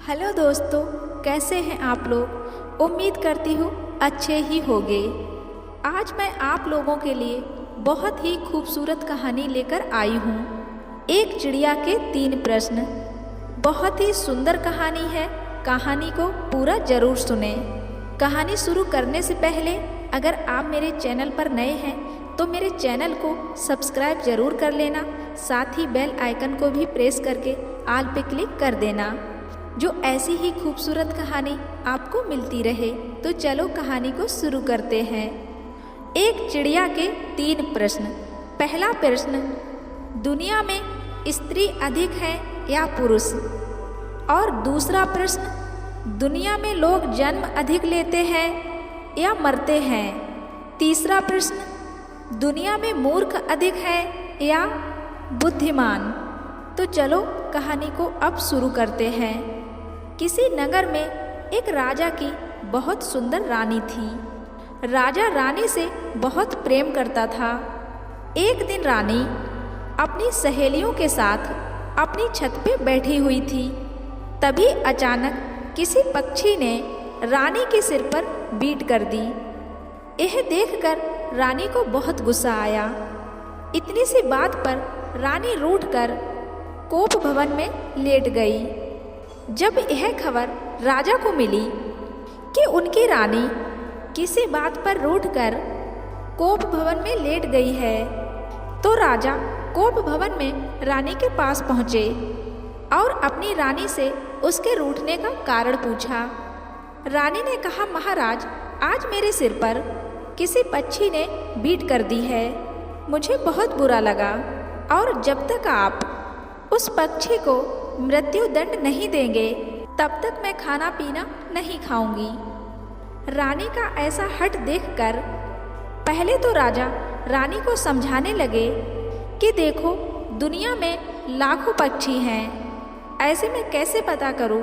Hello दोस्तों, कैसे हैं आप लोग। उम्मीद करती हूँ अच्छे ही होंगे। आज मैं आप लोगों के लिए बहुत ही खूबसूरत कहानी लेकर आई हूँ। एक चिड़िया के 3 प्रश्न। बहुत ही सुंदर कहानी है। कहानी को पूरा जरूर सुने। कहानी शुरू करने से पहले अगर आप मेरे चैनल पर नए हैं तो मेरे चैनल को सब्सक्राइब जरूर कर लेना। साथ ही बेल आइकन को भी प्रेस करके ऑल पे क्लिक कर देना, जो ऐसी ही खूबसूरत कहानी आपको मिलती रहे। तो चलो कहानी को शुरू करते हैं। एक चिड़िया के 3 प्रश्न। पहला प्रश्न, दुनिया में स्त्री अधिक है या पुरुष। और दूसरा प्रश्न, दुनिया में लोग जन्म अधिक लेते हैं या मरते हैं। तीसरा प्रश्न, दुनिया में मूर्ख अधिक है या बुद्धिमान। तो चलो कहानी को अब शुरू करते हैं। किसी नगर में एक राजा की बहुत सुंदर रानी थी। राजा रानी से बहुत प्रेम करता था। एक दिन रानी अपनी सहेलियों के साथ अपनी छत पे बैठी हुई थी। तभी अचानक किसी पक्षी ने रानी के सिर पर बीट कर दी। यह देखकर रानी को बहुत गुस्सा आया। इतनी सी बात पर रानी रूठकर कोप भवन में लेट गई। जब यह खबर राजा को मिली कि उनकी रानी किसी बात पर रूठकर कोप भवन में लेट गई है, तो राजा कोप भवन में रानी के पास पहुँचे और अपनी रानी से उसके रूठने का कारण पूछा। रानी ने कहा, महाराज, आज मेरे सिर पर किसी पक्षी ने बीट कर दी है। मुझे बहुत बुरा लगा और जब तक आप उस पक्षी को मृत्यु दंड नहीं देंगे तब तक मैं खाना पीना नहीं खाऊंगी। रानी का ऐसा हठ देखकर पहले तो राजा रानी को समझाने लगे कि देखो, दुनिया में लाखों पक्षी हैं। ऐसे में कैसे पता करूं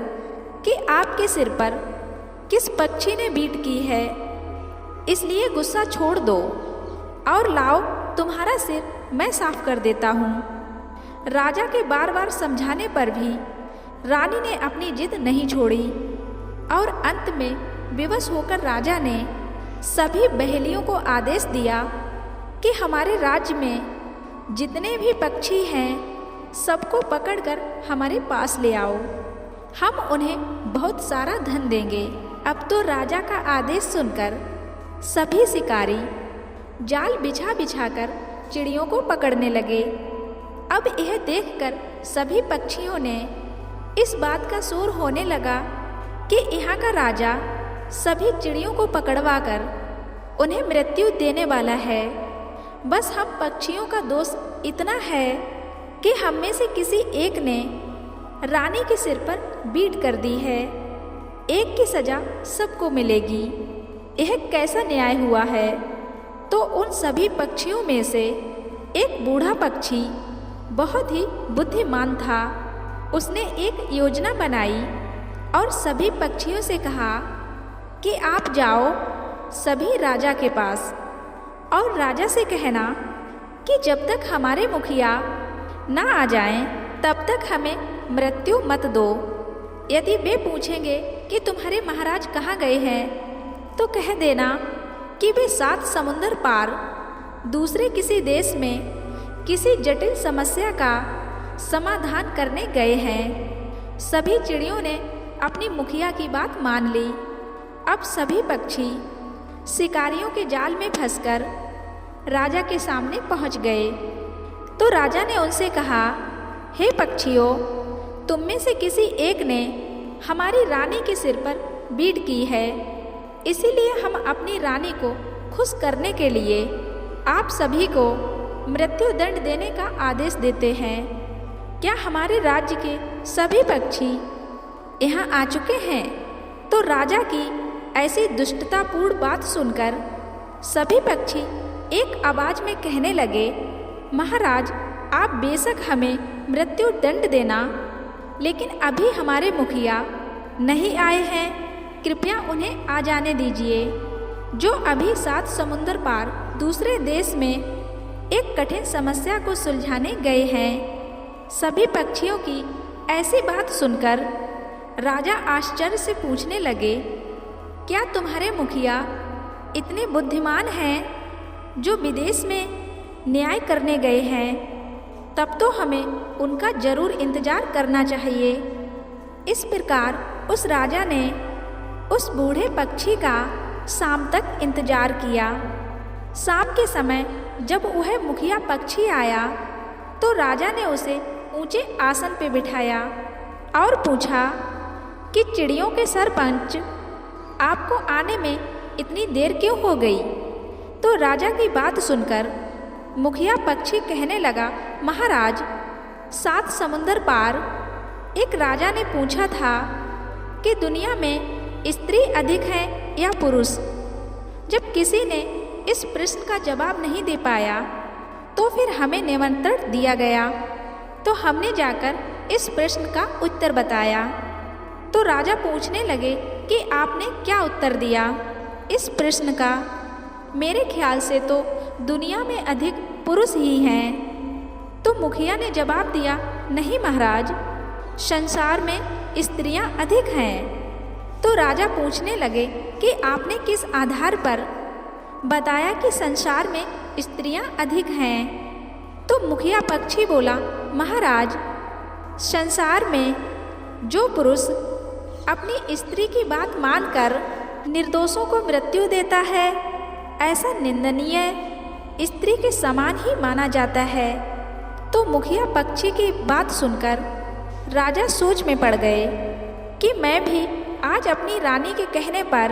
कि आपके सिर पर किस पक्षी ने बीट की है। इसलिए गुस्सा छोड़ दो और लाओ, तुम्हारा सिर मैं साफ कर देता हूँ। राजा के बार बार समझाने पर भी रानी ने अपनी जिद नहीं छोड़ी और अंत में विवश होकर राजा ने सभी बहेलियों को आदेश दिया कि हमारे राज्य में जितने भी पक्षी हैं सबको पकड़कर हमारे पास ले आओ। हम उन्हें बहुत सारा धन देंगे। अब तो राजा का आदेश सुनकर सभी शिकारी जाल बिछा बिछाकर चिड़ियों को पकड़ने लगे। अब यह देखकर सभी पक्षियों ने इस बात का शोर होने लगा कि यहाँ का राजा सभी चिड़ियों को पकड़वाकर उन्हें मृत्यु देने वाला है। बस हम पक्षियों का दोष इतना है कि हम में से किसी एक ने रानी के सिर पर बीट कर दी है। एक की सजा सबको मिलेगी। यह कैसा न्याय हुआ है। तो उन सभी पक्षियों में से एक बूढ़ा पक्षी बहुत ही बुद्धिमान था। उसने एक योजना बनाई और सभी पक्षियों से कहा कि आप जाओ सभी राजा के पास और राजा से कहना कि जब तक हमारे मुखिया ना आ जाएं तब तक हमें मृत्यु मत दो। यदि वे पूछेंगे कि तुम्हारे महाराज कहाँ गए हैं, तो कह देना कि वे 7 समुंदर पार दूसरे किसी देश में किसी जटिल समस्या का समाधान करने गए हैं। सभी चिड़ियों ने अपनी मुखिया की बात मान ली। अब सभी पक्षी शिकारियों के जाल में फंसकर राजा के सामने पहुंच गए। तो राजा ने उनसे कहा, हे पक्षियों, तुम में से किसी एक ने हमारी रानी के सिर पर बीट की है। इसीलिए हम अपनी रानी को खुश करने के लिए आप सभी को मृत्यु दंड देने का आदेश देते हैं। क्या हमारे राज्य के सभी पक्षी यहाँ आ चुके हैं? तो राजा की ऐसी दुष्टतापूर्ण बात सुनकर सभी पक्षी एक आवाज में कहने लगे, महाराज, आप बेशक हमें मृत्यु दंड देना, लेकिन अभी हमारे मुखिया नहीं आए हैं। कृपया उन्हें आ जाने दीजिए, जो अभी 7 समुंदर पार दूसरे देश में एक कठिन समस्या को सुलझाने गए हैं। सभी पक्षियों की ऐसी बात सुनकर राजा आश्चर्य से पूछने लगे, क्या तुम्हारे मुखिया इतने बुद्धिमान हैं जो विदेश में न्याय करने गए हैं? तब तो हमें उनका जरूर इंतजार करना चाहिए। इस प्रकार उस राजा ने उस बूढ़े पक्षी का शाम तक इंतजार किया। शाम के समय जब वह मुखिया पक्षी आया तो राजा ने उसे ऊंचे आसन पर बिठाया और पूछा कि चिड़ियों के सरपंच, आपको आने में इतनी देर क्यों हो गई? तो राजा की बात सुनकर मुखिया पक्षी कहने लगा, महाराज, 7 समुंदर पार एक राजा ने पूछा था कि दुनिया में स्त्री अधिक है या पुरुष। जब किसी ने इस प्रश्न का जवाब नहीं दे पाया तो फिर हमें निमंत्रण दिया गया, तो हमने जाकर इस प्रश्न का उत्तर बताया। तो राजा पूछने लगे कि आपने क्या उत्तर दिया इस प्रश्न का? मेरे ख्याल से तो दुनिया में अधिक पुरुष ही हैं। तो मुखिया ने जवाब दिया, नहीं महाराज, संसार में स्त्रियां अधिक हैं। तो राजा पूछने लगे कि आपने किस आधार पर बताया कि संसार में स्त्रियां अधिक हैं? तो मुखिया पक्षी बोला, महाराज, संसार में जो पुरुष अपनी स्त्री की बात मानकर निर्दोषों को मृत्यु देता है, ऐसा निंदनीय स्त्री के समान ही माना जाता है। तो मुखिया पक्षी की बात सुनकर राजा सोच में पड़ गए कि मैं भी आज अपनी रानी के कहने पर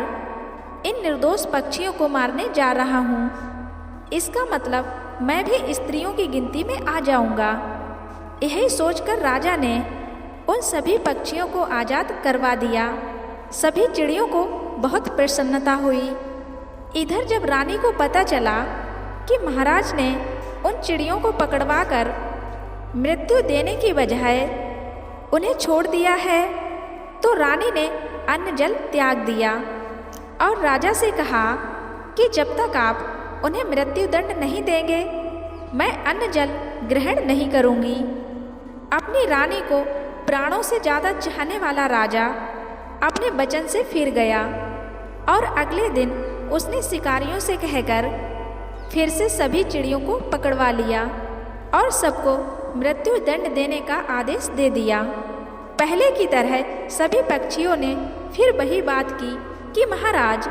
इन निर्दोष पक्षियों को मारने जा रहा हूँ। इसका मतलब मैं भी स्त्रियों की गिनती में आ जाऊँगा। यही सोचकर राजा ने उन सभी पक्षियों को आज़ाद करवा दिया। सभी चिड़ियों को बहुत प्रसन्नता हुई। इधर जब रानी को पता चला कि महाराज ने उन चिड़ियों को पकड़वाकर मृत्यु देने की बजाय उन्हें छोड़ दिया है, तो रानी ने अन्न जल त्याग दिया और राजा से कहा कि जब तक आप उन्हें मृत्यु दंड नहीं देंगे, मैं अन्न जल ग्रहण नहीं करूँगी। अपनी रानी को प्राणों से ज़्यादा चाहने वाला राजा अपने वचन से फिर गया और अगले दिन उसने शिकारियों से कहकर फिर से सभी चिड़ियों को पकड़वा लिया और सबको मृत्यु दंड देने का आदेश दे दिया। पहले की तरह सभी पक्षियों ने फिर वही बात की कि महाराज,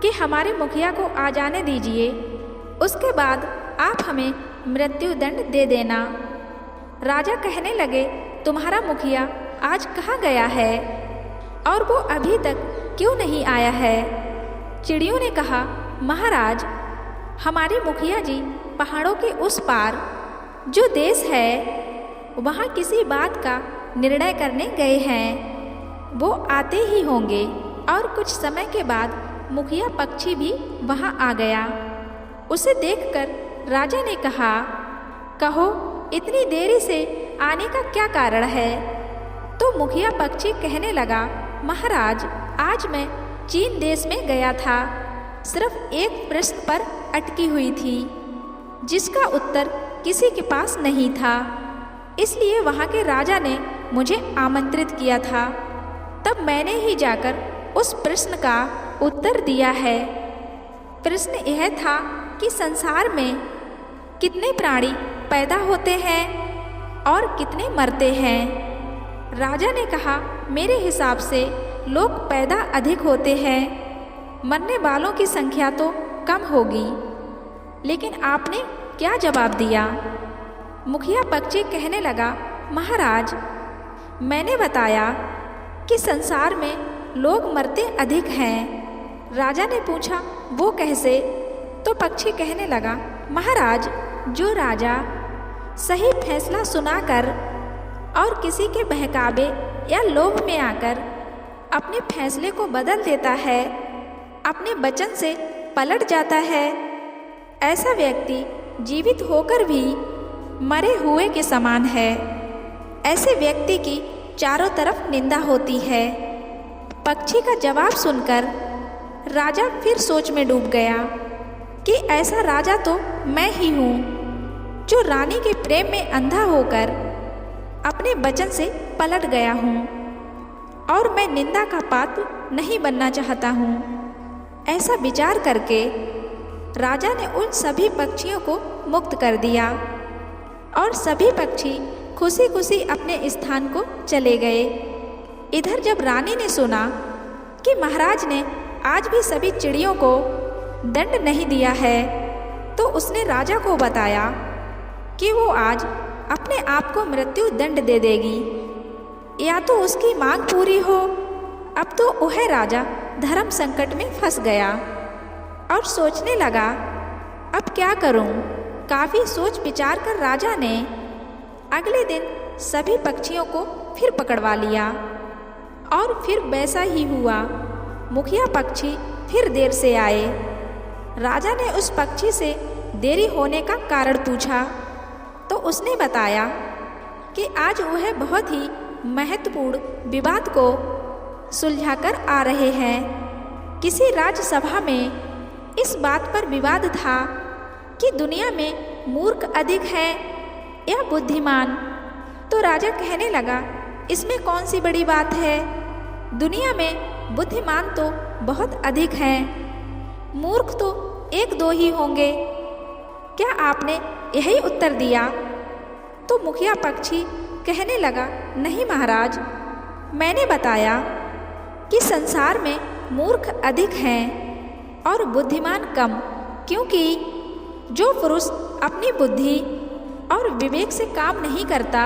कि हमारे मुखिया को आ जाने दीजिए, उसके बाद आप हमें मृत्यु दंड दे देना। राजा कहने लगे, तुम्हारा मुखिया आज कहाँ गया है और वो अभी तक क्यों नहीं आया है? चिड़ियों ने कहा, महाराज, हमारे मुखिया जी पहाड़ों के उस पार जो देश है वहाँ किसी बात का निर्णय करने गए हैं। वो आते ही होंगे और कुछ समय के बाद मुखिया पक्षी भी वहाँ आ गया। उसे देखकर राजा ने कहा, कहो, इतनी देरी से आने का क्या कारण है? तो मुखिया पक्षी कहने लगा, महाराज, आज मैं चीन देश में गया था। सिर्फ एक प्रश्न पर अटकी हुई थी जिसका उत्तर किसी के पास नहीं था, इसलिए वहाँ के राजा ने मुझे आमंत्रित किया था। तब मैंने ही जाकर उस प्रश्न का उत्तर दिया है। प्रश्न यह था कि संसार में कितने प्राणी पैदा होते हैं और कितने मरते हैं। राजा ने कहा, मेरे हिसाब से लोग पैदा अधिक होते हैं, मरने वालों की संख्या तो कम होगी। लेकिन आपने क्या जवाब दिया? मुखिया पक्षी कहने लगा, महाराज, मैंने बताया कि संसार में लोग मरते अधिक हैं। राजा ने पूछा, वो कैसे? तो पक्षी कहने लगा, महाराज, जो राजा सही फैसला सुनाकर और किसी के बहकावे या लोभ में आकर अपने फैसले को बदल देता है, अपने वचन से पलट जाता है, ऐसा व्यक्ति जीवित होकर भी मरे हुए के समान है। ऐसे व्यक्ति की चारों तरफ निंदा होती है। पक्षी का जवाब सुनकर राजा फिर सोच में डूब गया कि ऐसा राजा तो मैं ही हूँ, जो रानी के प्रेम में अंधा होकर अपने वचन से पलट गया हूँ। और मैं निंदा का पात्र नहीं बनना चाहता हूँ। ऐसा विचार करके राजा ने उन सभी पक्षियों को मुक्त कर दिया और सभी पक्षी खुशी खुशी अपने स्थान को चले गए। इधर जब रानी ने सुना कि महाराज ने आज भी सभी चिड़ियों को दंड नहीं दिया है, तो उसने राजा को बताया कि वो आज अपने आप को मृत्यु दंड दे देगी, या तो उसकी मांग पूरी हो। अब तो वह राजा धर्म संकट में फंस गया और सोचने लगा, अब क्या करूं? काफ़ी सोच विचार कर राजा ने अगले दिन सभी पक्षियों को फिर पकड़वा लिया और फिर वैसा ही हुआ। मुखिया पक्षी फिर देर से आए। राजा ने उस पक्षी से देरी होने का कारण पूछा तो उसने बताया कि आज वह बहुत ही महत्वपूर्ण विवाद को सुलझाकर आ रहे हैं। किसी राज्यसभा में इस बात पर विवाद था कि दुनिया में मूर्ख अधिक है या बुद्धिमान। तो राजा कहने लगा, इसमें कौन सी बड़ी बात है? दुनिया में बुद्धिमान तो बहुत अधिक हैं, मूर्ख तो एक दो ही होंगे। क्या आपने यही उत्तर दिया? तो मुखिया पक्षी कहने लगा, नहीं महाराज, मैंने बताया कि संसार में मूर्ख अधिक हैं और बुद्धिमान कम, क्योंकि जो पुरुष अपनी बुद्धि और विवेक से काम नहीं करता,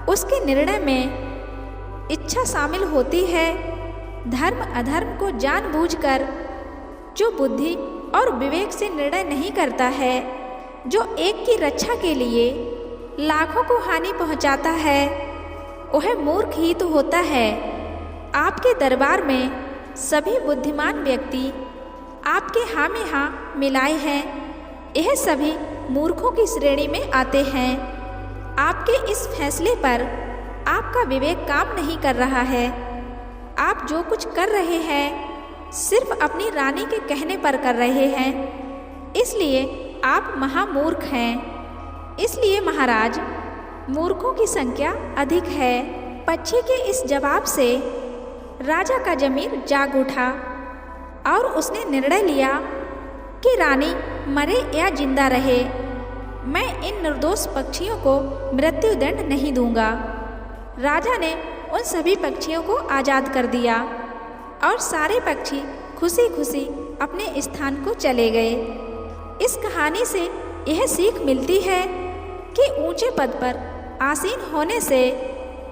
उसके निर्णय में इच्छा शामिल होती है। धर्म अधर्म को जानबूझकर जो बुद्धि और विवेक से निर्णय नहीं करता है, जो एक की रक्षा के लिए लाखों को हानि पहुंचाता है, वह मूर्ख ही तो होता है। आपके दरबार में सभी बुद्धिमान व्यक्ति आपके हाँ में हाँ मिलाए हैं, यह सभी मूर्खों की श्रेणी में आते हैं। आपके इस फैसले पर आपका विवेक काम नहीं कर रहा है। आप जो कुछ कर रहे हैं सिर्फ अपनी रानी के कहने पर कर रहे हैं, इसलिए आप महामूर्ख हैं। इसलिए महाराज, मूर्खों की संख्या अधिक है। पक्षी के इस जवाब से राजा का जमीर जाग उठा और उसने निर्णय लिया कि रानी मरे या जिंदा रहे, मैं इन निर्दोष पक्षियों को मृत्युदंड नहीं दूंगा। राजा ने उन सभी पक्षियों को आज़ाद कर दिया और सारे पक्षी खुशी खुशी अपने स्थान को चले गए। इस कहानी से यह सीख मिलती है कि ऊंचे पद पर आसीन होने से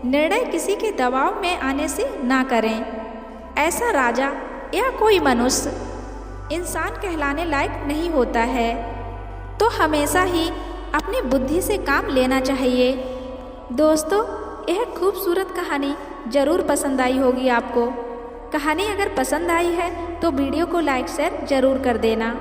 निर्णय किसी के दबाव में आने से ना करें। ऐसा राजा या कोई मनुष्य इंसान कहलाने लायक नहीं होता है। तो हमेशा ही अपनी बुद्धि से काम लेना चाहिए। दोस्तों, यह खूबसूरत कहानी ज़रूर पसंद आई होगी आपको। कहानी अगर पसंद आई है तो वीडियो को लाइक शेयर ज़रूर कर देना।